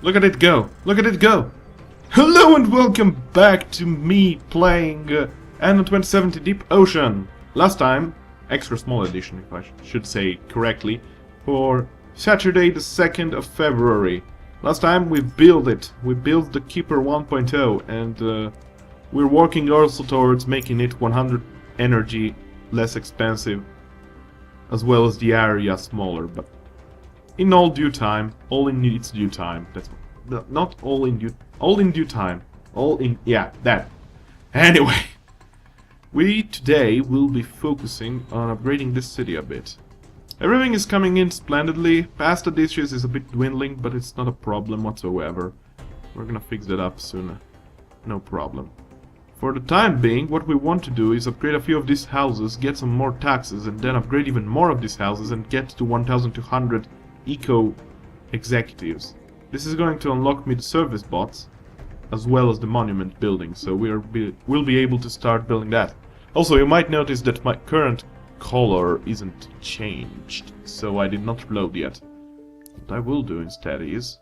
Look at it go! Look at it go! Hello and welcome back to me playing Anno 2070 Deep Ocean! Last time, extra small edition if I should say it correctly, for Saturday the 2nd of February. Last time we built it. We built the Keeper 1.0 and we're working also towards making it 100 energy less expensive, as well as the area smaller, but in all due time, all in its due time. That's not all in due time. That. Anyway, we today will be focusing on upgrading this city a bit. Everything is coming in splendidly. Pasta dishes is a bit dwindling, but it's not a problem whatsoever. We're gonna fix that up soon. No problem. For the time being, what we want to do is upgrade a few of these houses, get some more taxes, and then upgrade even more of these houses and get to 1,200 eco executives. This is going to unlock me the service bots as well as the monument building, so we'll be able to start building that. Also, you might notice that my current color isn't changed, so I did not load yet. What I will do instead is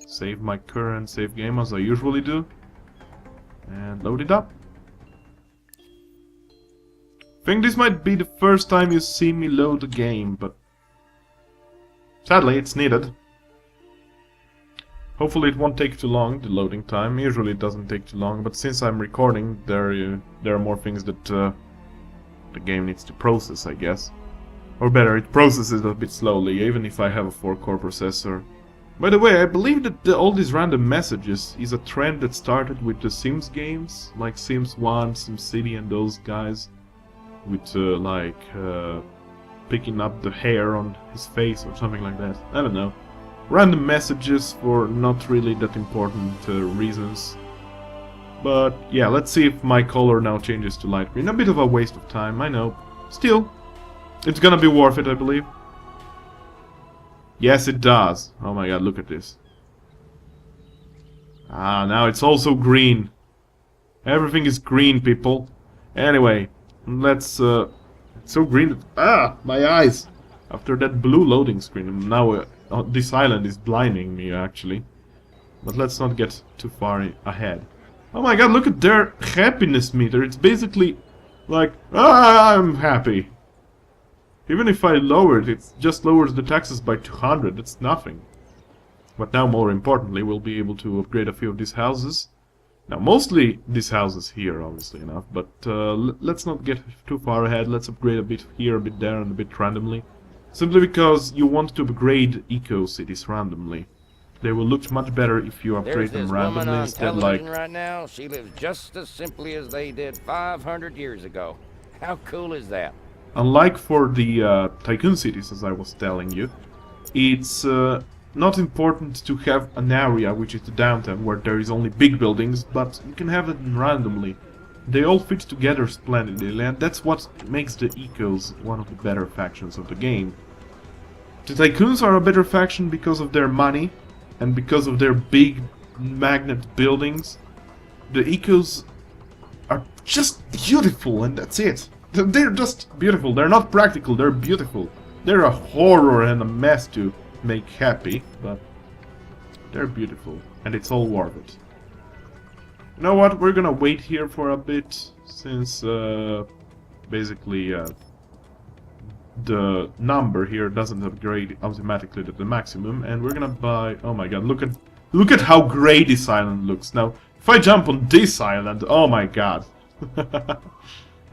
save my current save game as I usually do and load it up. I think this might be the first time you see me load a game, but sadly, it's needed. Hopefully it won't take too long, the loading time. Usually it doesn't take too long, but since I'm recording, there are more things that the game needs to process, I guess. Or better, it processes a bit slowly, even if I have a 4-core processor. By the way, I believe that all these random messages is a trend that started with the Sims games, like Sims 1, SimCity and those guys, with picking up the hair on his face or something like that. I don't know. Random messages for not really that important reasons. But yeah, let's see if my color now changes to light green. A bit of a waste of time, I know. Still, it's gonna be worth it, I believe. Yes, it does. Oh my god, look at this. Ah, now it's also green. Everything is green, people. Anyway, let's it's so green that... my eyes! After that blue loading screen, now this island is blinding me, actually. But let's not get too far ahead. Oh my god, look at their happiness meter. It's basically like, I'm happy. Even if I lower it, it just lowers the taxes by 200. That's nothing. But now, more importantly, we'll be able to upgrade a few of these houses. Now, mostly these houses here, obviously enough, but let's not get too far ahead. Let's upgrade a bit here, a bit there, and a bit randomly. Simply because you want to upgrade eco-cities randomly. They will look much better if you upgrade them randomly instead, like... right now, she lives just as simply as they did 500 years ago. How cool is that? Unlike for the tycoon cities, as I was telling you, it's not important to have an area, which is the downtown, where there is only big buildings, but you can have it randomly. They all fit together splendidly, and that's what makes the Ecos one of the better factions of the game. The Tycoons are a better faction because of their money, and because of their big magnet buildings. The Ecos are just beautiful, and that's it. They're just beautiful. They're not practical, they're beautiful. They're a horror and a mess to make happy, but they're beautiful, and it's all worth it. You know what, we're gonna wait here for a bit, since basically the number here doesn't upgrade automatically to the maximum, and we're gonna buy... Oh my god, look at how grey this island looks. Now, if I jump on this island, oh my god.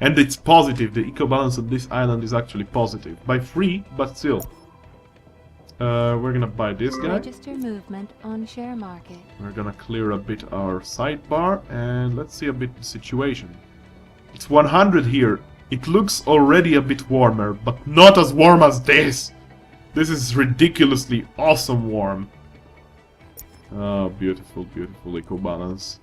And it's positive, the eco balance on this island is actually positive. By 3, but still. We're gonna buy this guy. Register movement on share market. We're gonna clear a bit our sidebar, and let's see a bit the situation. It's 100 here. It looks already a bit warmer, but not as warm as this! This is ridiculously awesome warm. Oh, beautiful, beautiful eco balance.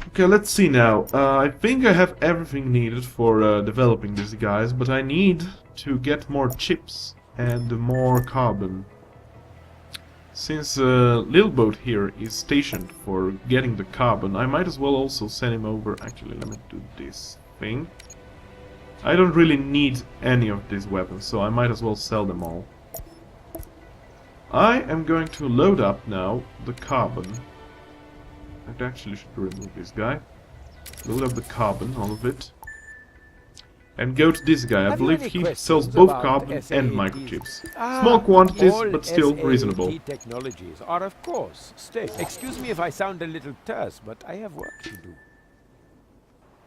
Okay, let's see now. I think I have everything needed for developing these guys, but I need to get more chips and more carbon. Since Lil Boat here is stationed for getting the carbon, I might as well also send him over. Actually, let me do this thing. I don't really need any of these weapons, so I might as well sell them all. I am going to load up now the carbon. I actually should remove this guy. Load up the carbon, all of it. And go to this guy. I Have you believe any he questions sells both about carbon and SAATs? microchips. Small quantities, all but still SAAT reasonable. technologies are, of course, state. Excuse me if I sound a little terse, but I have work to do.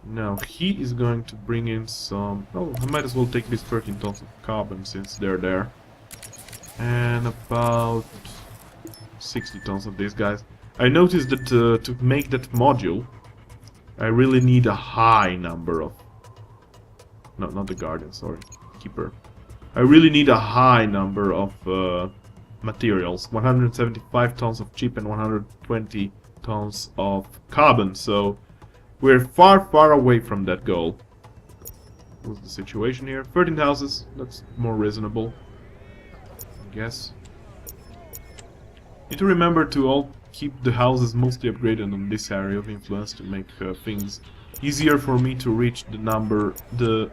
Now, he is going to bring in some... Oh, I might as well take these 13 tons of carbon since they're there. And about 60 tons of these guys. I noticed that to make that module, I really need a high number of... No, not the Guardian, sorry. Keeper. I really need a high number of materials. 175 tons of chip and 120 tons of carbon, so... We're far, far away from that goal. What's the situation here? 13 houses, that's more reasonable, I guess. Need to remember to all keep the houses mostly upgraded on this area of influence to make things easier for me to reach the number, the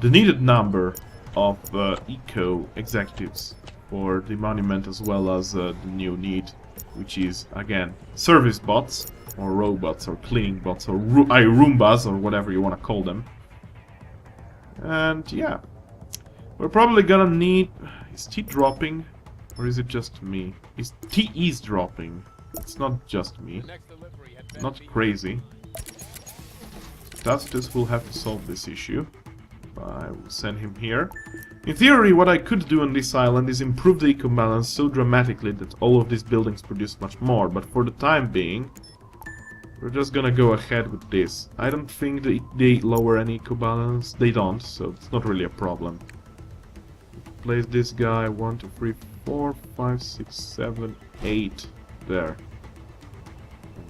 needed number of eco executives for the monument, as well as the new need, which is again service bots. Or robots, or cleaning bots, or Roombas, or whatever you want to call them. And yeah, we're probably gonna need... Is T dropping? Or is it just me? T is dropping. It's not just me. Not crazy. Tacitus will have to solve this issue. I will send him here. In theory, what I could do on this island is improve the eco balance so dramatically that all of these buildings produce much more, but for the time being... We're just gonna go ahead with this. I don't think they lower any eco balance. They don't, so it's not really a problem. Place this guy 1, 2, 3, 4, 5, 6, 7, 8 there.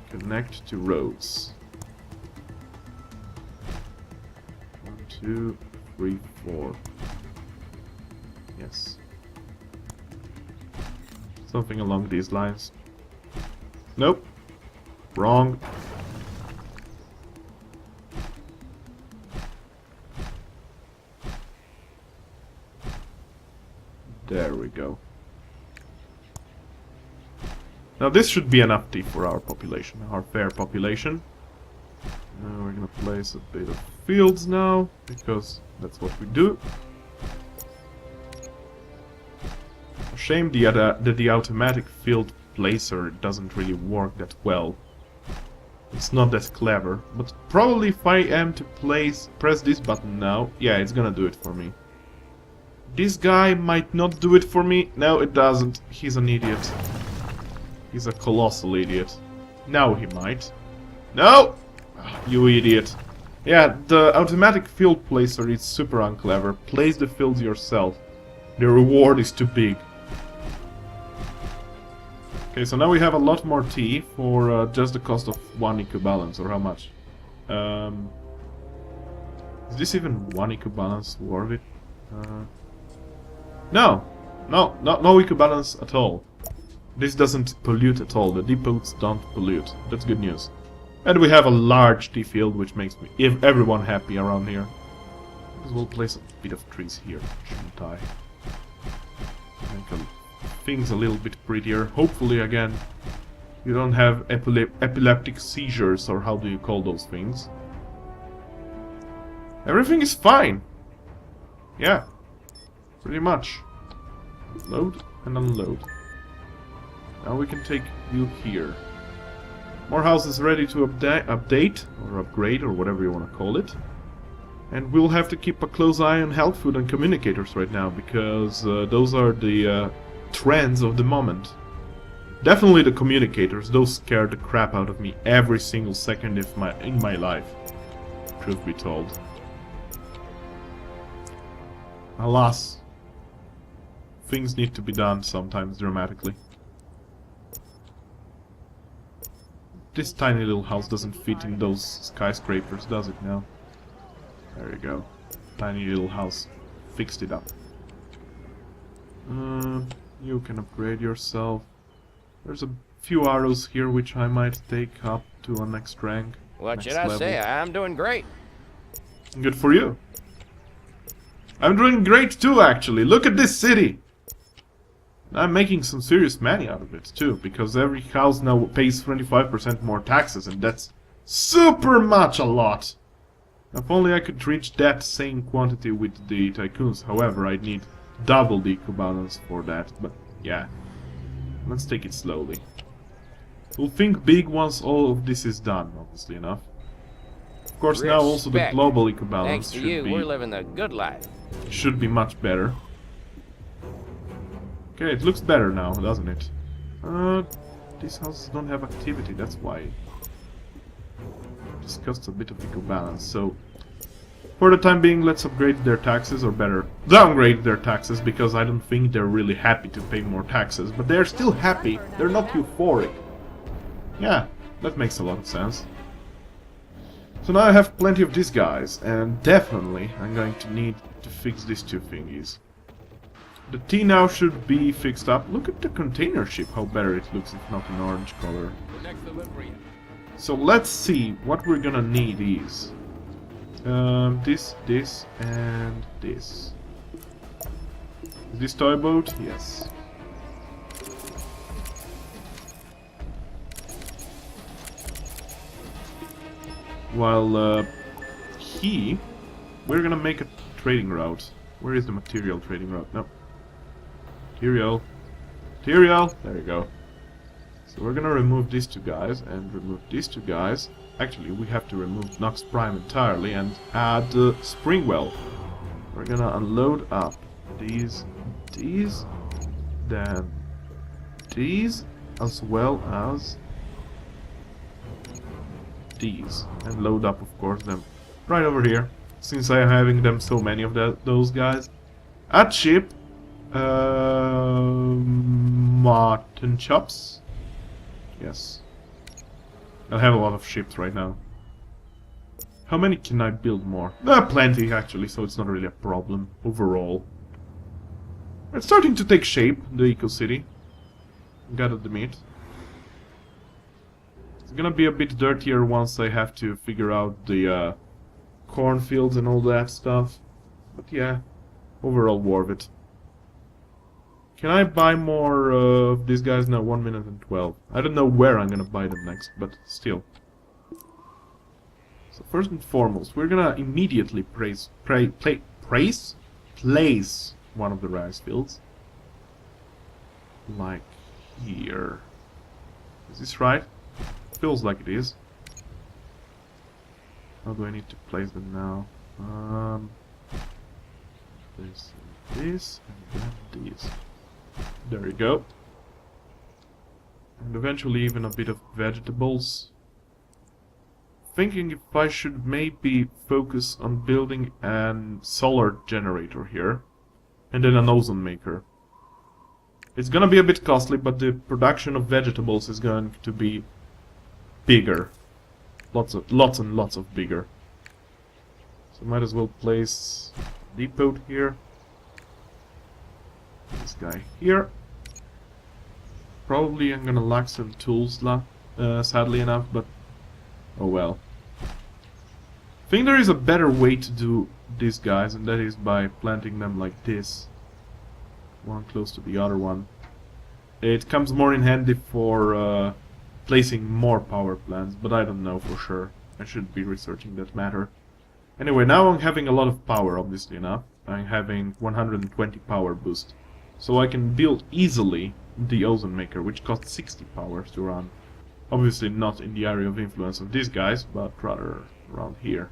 And connect to roads. 1, 2, 3, 4. Yes. Something along these lines. Nope. Wrong. There we go. Now this should be enough tea for our population, our fair population. Now we're gonna place a bit of fields now, because that's what we do. A shame that the automatic field placer doesn't really work that well. It's not that clever, but probably if I am to press this button now, yeah, it's gonna do it for me. This guy might not do it for me. No, it doesn't. He's an idiot. He's a colossal idiot. Now he might. No! You idiot. Yeah, the automatic field placer is super unclever. Place the fields yourself. The reward is too big. Okay, so now we have a lot more tea for just the cost of 1 eco balance, or how much? Is this even 1 eco balance worth it? No! No eco balance at all. This doesn't pollute at all, the depots don't pollute. That's good news. And we have a large tea field, which makes everyone happy around here. Might as well place a bit of trees here, shouldn't I? Make things a little bit prettier. Hopefully, again, you don't have epileptic seizures, or how do you call those things? Everything is fine. Yeah, pretty much. Load and unload. Now we can take you here. More houses ready to update, or upgrade, or whatever you want to call it. And we'll have to keep a close eye on health food and communicators right now, because those are the trends of the moment. Definitely the communicators, those scare the crap out of me every single second in my life, truth be told. Alas, things need to be done sometimes dramatically. This tiny little house doesn't fit in those skyscrapers, does it now? There you go. Tiny little house. Fixed it up. You can upgrade yourself. There's a few arrows here which I might take up to a next rank. What next should I level. say? I'm doing great. Good for you. I'm doing great too, actually. Look at this city. I'm making some serious money out of it too, because every house now pays 25% more taxes, and that's super much a lot. If only I could reach that same quantity with the tycoons. However, I'd need double the eco-balance for that, but yeah. Let's take it slowly. We'll think big once all of this is done, obviously enough. Of course, now also the Respect. global Thanks eco-balance to you, we're should living the good life. be much better. Okay, it looks better now, doesn't it? These houses don't have activity, that's why. Discussed a bit of eco-balance, so... For the time being, let's upgrade their taxes, or better, downgrade their taxes, because I don't think they're really happy to pay more taxes. But they're still happy, they're not euphoric. Yeah, that makes a lot of sense. So now I have plenty of these guys, and definitely I'm going to need to fix these two thingies. The T now should be fixed up. Look at the container ship, how better it looks if not in orange color. So let's see what we're gonna need is this, and this. Is this toy boat? Yes. While we're gonna make a trading route. Where is the material trading route? No. Material. There you go. So we're gonna remove these two guys and remove these two guys. Actually, we have to remove Nox Prime entirely and add Springwell. We're gonna unload up these, then these, as well as these, and load up, of course, them right over here. Since I'm having them so many of those guys. Add ship. Mutton chops. Yes. I have a lot of ships right now. How many can I build more? Plenty actually, so it's not really a problem overall. It's starting to take shape, the Eco City. Gotta admit. It's gonna be a bit dirtier once I have to figure out the cornfields and all that stuff. But yeah, overall worth it. Can I buy more of these guys now? 1 minute and 12. I don't know where I'm gonna buy them next, but still. So first and foremost, we're gonna immediately place one of the rice fields. Like here. Is this right? Feels like it is. How do I need to place them now? This and this, and then these. There you go. And eventually even a bit of vegetables. Thinking if I should maybe focus on building an solar generator here. And then an ozone maker. It's gonna be a bit costly, but the production of vegetables is going to be bigger. Lots and lots of bigger. So might as well place a depot here. This guy here. Probably I'm gonna lack some tools, sadly enough, but oh well. I think there is a better way to do these guys, and that is by planting them like this. One close to the other one. It comes more in handy for placing more power plants, but I don't know for sure. I should be researching that matter. Anyway, now I'm having a lot of power, obviously enough. I'm having 120 power boost. So I can build easily the ozone maker, which costs 60 power to run. Obviously not in the area of influence of these guys, but rather around here.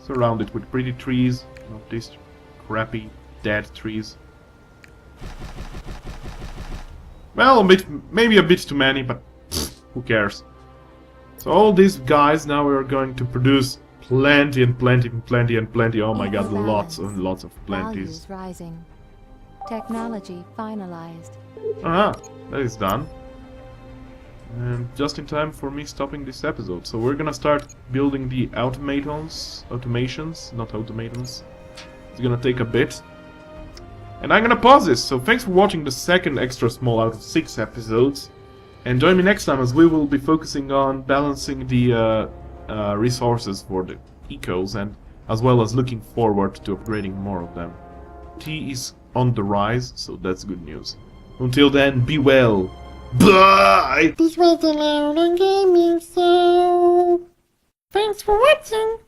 Surround it with pretty trees, not these crappy dead trees. Well, maybe a bit too many, but who cares. So all these guys now are going to produce plenty and plenty and plenty and plenty. Oh my god, lots and lots of plenties. Values rising. Technology finalized. Ah, that is done. And just in time for me stopping this episode. So we're gonna start building the automations, not automatons. It's gonna take a bit. And I'm gonna pause this, so thanks for watching the second extra small out of 6 episodes. And join me next time as we will be focusing on balancing the resources for the ecos, and as well as looking forward to upgrading more of them. T is on the rise, so that's good news. Until then, be well. Bye! This was the Loud on Gaming, so thanks for watching.